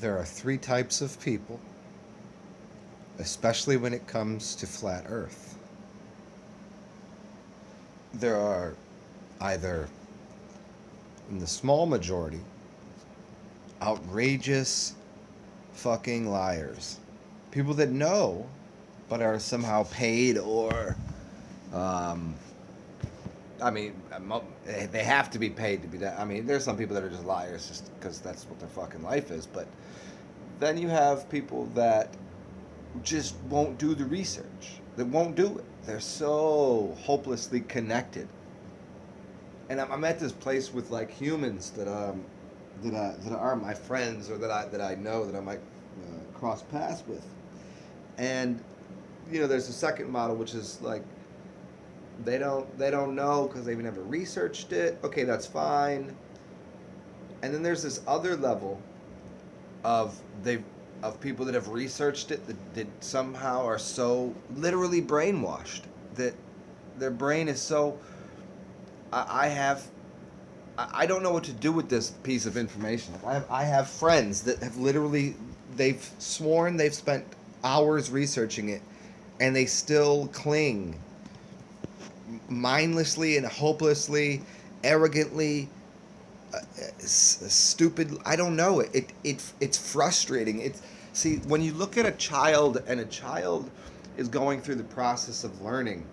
there are three types of people, especially when it comes to flat Earth. There are either, in the small majority, outrageous fucking liars. People that know, but are somehow paid or, um, I mean, they have to be paid to be that. I mean, there's some people that are just liars just because that's what their fucking life is. But then you have people that just won't do the research. That won't do it. They're so hopelessly connected. And I'm at this place with like humans that are my friends or that I know that I might cross paths with. And there's a second model which is like they don't know because they've never researched it. Okay, that's fine. And then there's this other level of they of people that have researched it that somehow are so literally brainwashed that their brain is so I have I don't know what to do with this piece of information. I have friends that have literally they've sworn they've spent hours researching it, and they still cling mindlessly and hopelessly, arrogantly, stupid. I don't know. It's frustrating. It's see when you look at a child and a child is going through the process of learning.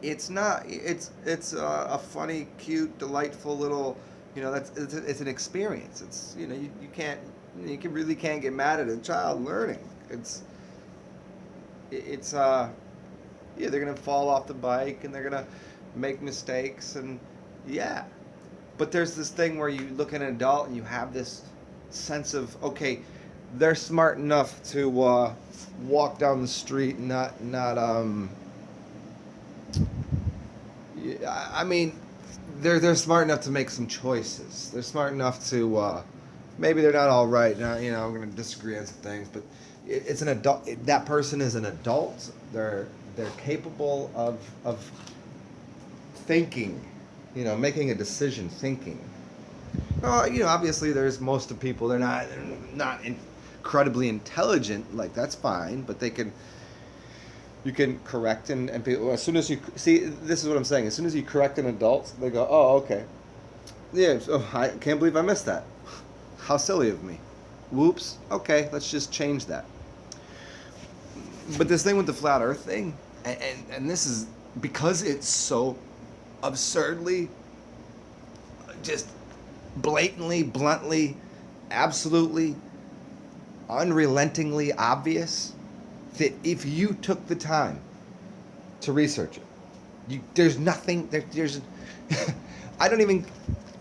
It's not. It's a funny, cute, delightful little. That's it's an experience. It's you can't really can't get mad at a child learning. It's yeah, they're gonna fall off the bike and they're gonna make mistakes and yeah, but there's this thing where you look at an adult and you have this sense of okay, they're smart enough to walk down the street and not. Yeah, I mean, they're smart enough to make some choices. They're smart enough to maybe they're not all right. Now I'm going to disagree on some things, but it's an adult. That person is an adult. They're capable of thinking, making a decision, thinking. Obviously there's most of people they're not incredibly intelligent. Like that's fine, but you can correct and people, as soon as you see this is what I'm saying. As soon as you correct an adult, they go, "Oh, okay, yeah. Oh, I can't believe I missed that. How silly of me. Whoops. Okay, let's just change that." But this thing with the flat Earth thing, and this is because it's so absurdly, just blatantly, bluntly, absolutely, unrelentingly obvious that if you took the time to research it, there's nothing. There's I don't even.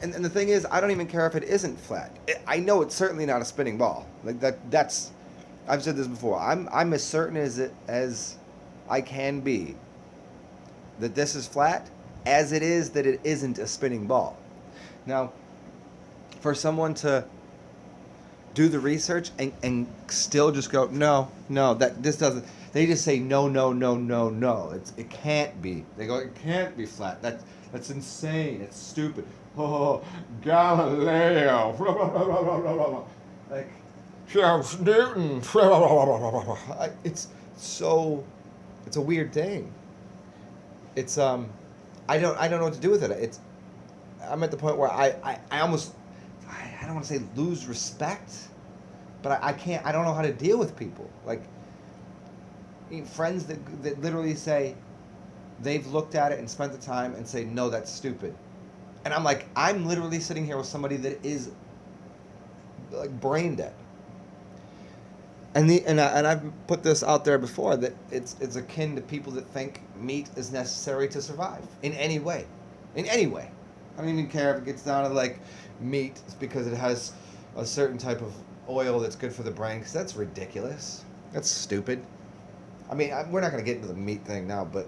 And the thing is, I don't even care if it isn't flat. I know it's certainly not a spinning ball. Like that. That's. I've said this before. I'm as certain as I can be that this is flat, as it is that it isn't a spinning ball. Now, for someone to do the research and still just go no that this doesn't they just say no it can't be they go it can't be flat that's insane it's stupid oh Galileo like Charles Newton it's so it's a weird thing it's I don't know what to do with it I'm at the point where I almost I don't want to say lose respect, but I can't. I don't know how to deal with people like friends that literally say they've looked at it and spent the time and say no, that's stupid, and I'm like I'm literally sitting here with somebody that is like brain dead. And I've put this out there before that it's akin to people that think meat is necessary to survive in any way, in any way. I don't even care if it gets down to like meat because it has a certain type of oil that's good for the brain. Because that's ridiculous. That's stupid. I mean, we're not going to get into the meat thing now, but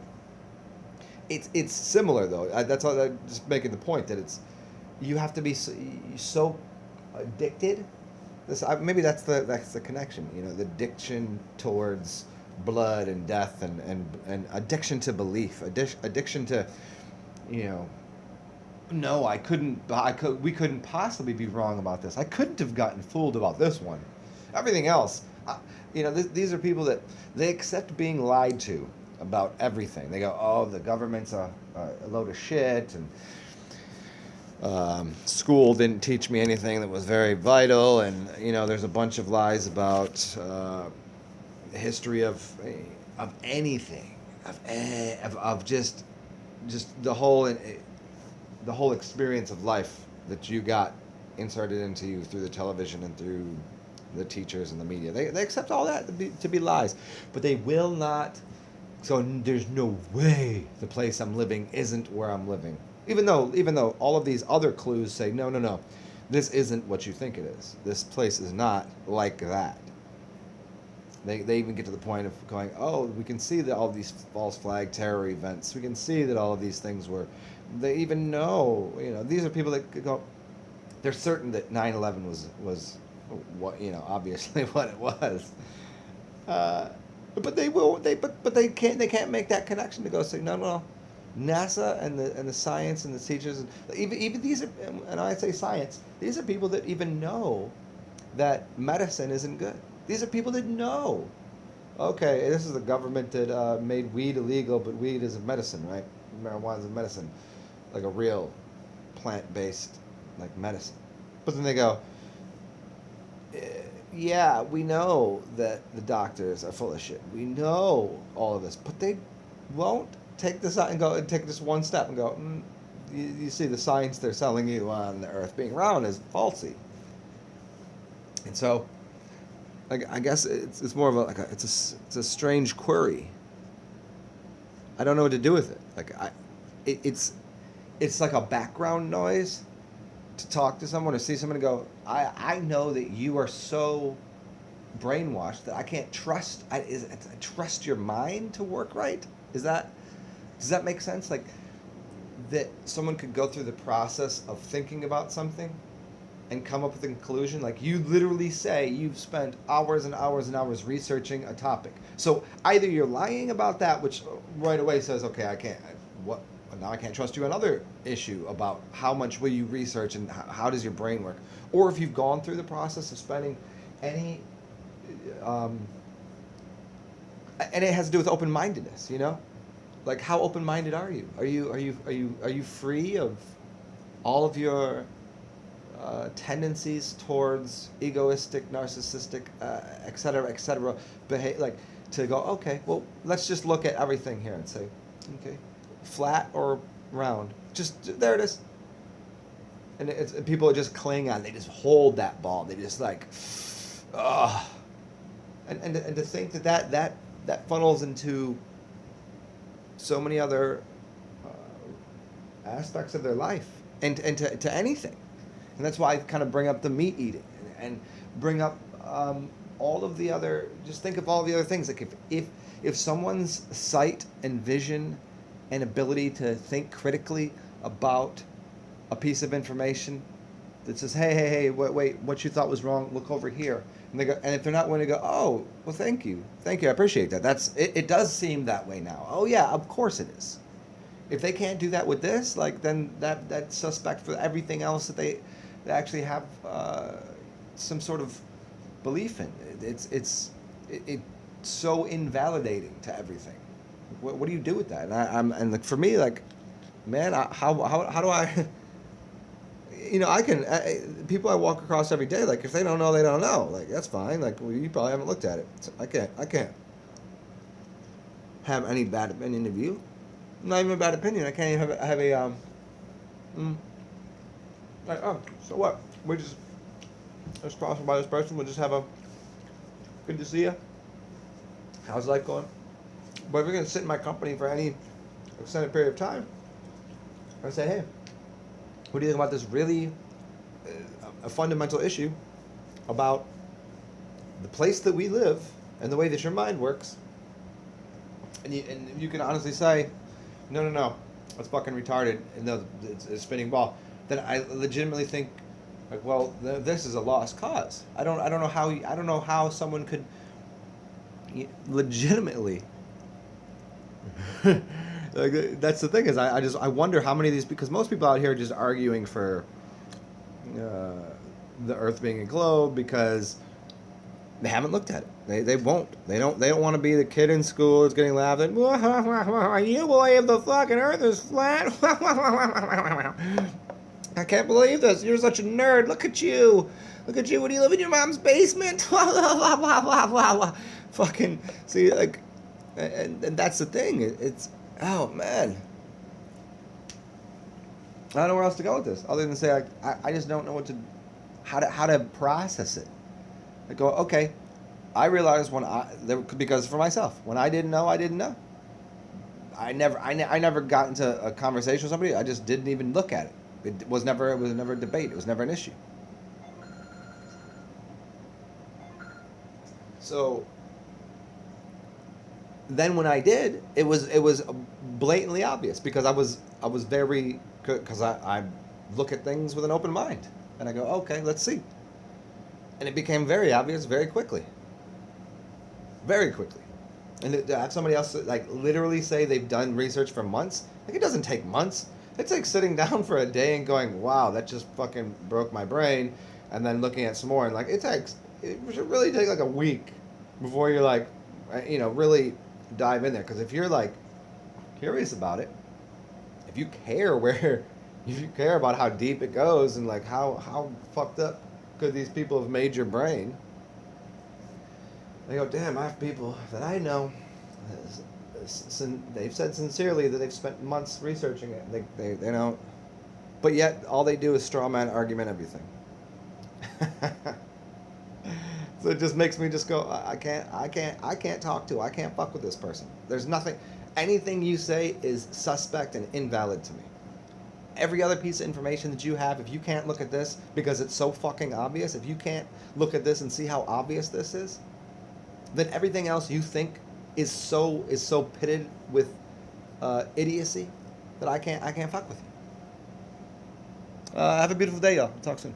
it's similar though. That's all. Just making the point that it's you have to be so addicted. Maybe that's the connection. The addiction towards blood and death and addiction to belief, addiction to, no, I couldn't. We couldn't possibly be wrong about this. I couldn't have gotten fooled about this one. Everything else, these are people that they accept being lied to about everything. They go, "Oh, the government's a load of shit," and school didn't teach me anything that was very vital, and there's a bunch of lies about the history of anything, of just the whole experience of life that you got inserted into you through the television and through the teachers and the media. They accept all that to be lies, but they will not. So there's no way the place I'm living isn't where I'm living. Even though all of these other clues say no, this isn't what you think it is. This place is not like that. They even get to the point of going, oh, we can see that all of these false flag terror events. We can see that all of these things were. They even know, these are people that go. They're certain that 9/11 was what obviously what it was. But they can't make that connection to go say no. NASA and the science and the teachers and even these are, and I say science, these are people that even know that medicine isn't good. These are people that know. Okay, this is the government that made weed illegal, but weed is a medicine, right? Marijuana is a medicine, like a real plant-based like medicine. But then they go, yeah, we know that the doctors are full of shit. We know all of this, but they won't take this out and go and take this one step and go. You see, the science they're selling you on the Earth being round is falsy. And so, I guess it's more of it's a strange query. I don't know what to do with it. It's like a background noise to talk to someone or see someone and go, I know that you are so brainwashed that I can't trust. I trust your mind to work right. Does that make sense? Like that someone could go through the process of thinking about something and come up with a conclusion. Like you literally say you've spent hours and hours and hours researching a topic. So either you're lying about that, which right away says, okay, now I can't trust you. Another issue about how much will you research and how does your brain work, or if you've gone through the process of spending any, and it has to do with open-mindedness. Like how open-minded are you? Are you free of all of your tendencies towards egoistic, narcissistic, et cetera, behave like to go. Okay, well, let's just look at everything here and say, okay, flat or round, just there it is. And people just cling on. They just hold that ball. They just like, ugh. And to think that funnels into so many other aspects of their life and to anything. And that's why I kind of bring up the meat eating and bring up all of the other. Just think of all the other things. Like if someone's sight and vision and ability to think critically about a piece of information that says, hey, wait, what you thought was wrong, look over here. And they go, and if they're not willing to go, oh, well, thank you, I appreciate that. It does seem that way now. Oh yeah, of course it is. If they can't do that with this, like then that's suspect for everything else that they actually have some sort of belief in. It's so invalidating to everything. What do you do with that? And like for me, like, man, how do I? I can people I walk across every day. Like if they don't know, they don't know. Like that's fine. Like well, you probably haven't looked at it. So I can't have any bad opinion of you. Not even a bad opinion. I can't even have a like, oh, so what? We just crossing by this person. We'll just have a good to see you. How's life going? But if you're gonna sit in my company for any extended period of time, I say, hey, what do you think about this really a fundamental issue about the place that we live and the way that your mind works? And you can honestly say, no, that's fucking retarded, and no, it's a spinning ball. Then I legitimately think, like, well, this is a lost cause. I don't know how someone could legitimately Like, that's the thing is I wonder how many of these, because most people out here are just arguing for the Earth being a globe because they haven't looked at it. They won't. They don't want to be the kid in school that's getting laughed at. You believe the fucking Earth is flat? I can't believe this. You're such a nerd. Look at you. Look at you. What do you live in your mom's basement? Fucking see, like, and that's the thing. It's oh man. I don't know where else to go with this, other than say like, I just don't know how to process it. I go, okay, I realized because for myself, when I didn't know, I didn't know. I never got into a conversation with somebody. I just didn't even look at it. It was never a debate. It was never an issue. So then when I did, it was blatantly obvious because I was very, because I look at things with an open mind and I go, okay, let's see. And it became very obvious very quickly. Very quickly. And to have somebody else like literally say they've done research for months, like it doesn't take months. It's like sitting down for a day and going, wow, that just fucking broke my brain, and then looking at some more and like it should really take like a week before you're like, really dive in there. Because if you're like curious about it, if you care if you care about how deep it goes and like how fucked up could these people have made your brain, they go, damn, I have people that I know, they've said sincerely that they've spent months researching it. They don't, but yet all they do is strawman argument everything. So it just makes me just go, I can't talk to, I can't fuck with this person. There's nothing, anything you say is suspect and invalid to me. Every other piece of information that you have, if you can't look at this because it's so fucking obvious, if you can't look at this and see how obvious this is, then everything else you think is so pitted with idiocy that I can't fuck with you. Have a beautiful day, y'all. Talk soon.